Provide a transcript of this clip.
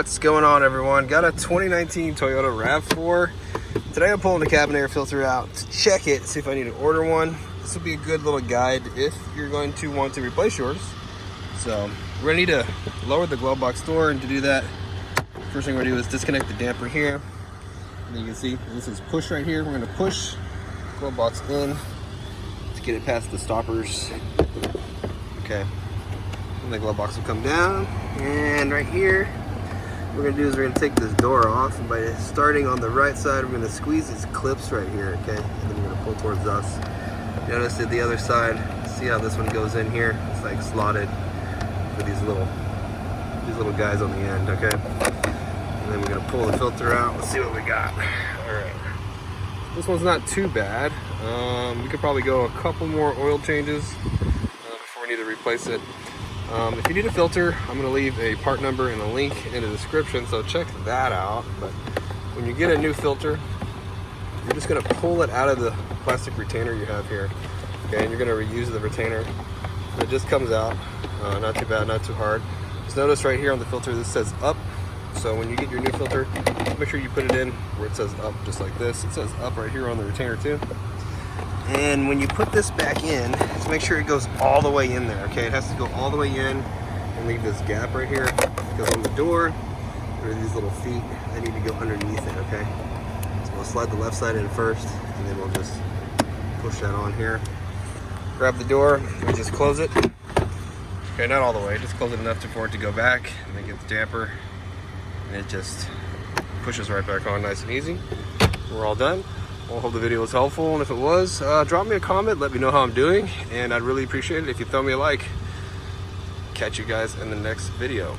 What's going on, everyone? Got a 2019 Toyota RAV4. Today I'm pulling the cabin air filter out to check it, see if I need to order one. This will be a good little guide if you're going to want to replace yours. So we're gonna need to lower the glove box door, and to do that, first thing we're gonna do is disconnect the damper here. And you can see this is push right here. We're gonna push the glove box in to get it past the stoppers. Okay, and the glove box will come down, and right here what we're gonna do is we're gonna take this door off, and by starting on the right side, we're gonna squeeze these clips right here, okay? And then we're gonna pull towards us. Notice at the other side, see how this one goes in here? It's like slotted with these little guys on the end, okay? And then we're gonna pull the filter out. Let's see what we got. All right. This one's not too bad. We could probably go a couple more oil changes before we need to replace it. If you need a filter, I'm going to leave a part number and a link in the description, so check that out. But when you get a new filter, you're just going to pull it out of the plastic retainer you have here, okay? And you're going to reuse the retainer. It just comes out, not too bad, not too hard. Just notice right here on the filter, this says up. So when you get your new filter, make sure you put it in where it says up, just like this. It says up right here on the retainer too. And when you put this back in, just make sure it goes all the way in there, okay? It has to go all the way in and leave this gap right here, because on the door, there are these little feet that need to go underneath it, okay? So we'll slide the left side in first, and then we'll just push that on here. Grab the door, and just close it. Okay, not all the way, just close it enough for it to go back, and then get the damper, and it just pushes right back on nice and easy. We're all done. I hope the video was helpful, and if it was, drop me a comment, let me know how I'm doing, and I'd really appreciate it if you throw me a like. Catch you guys in the next video.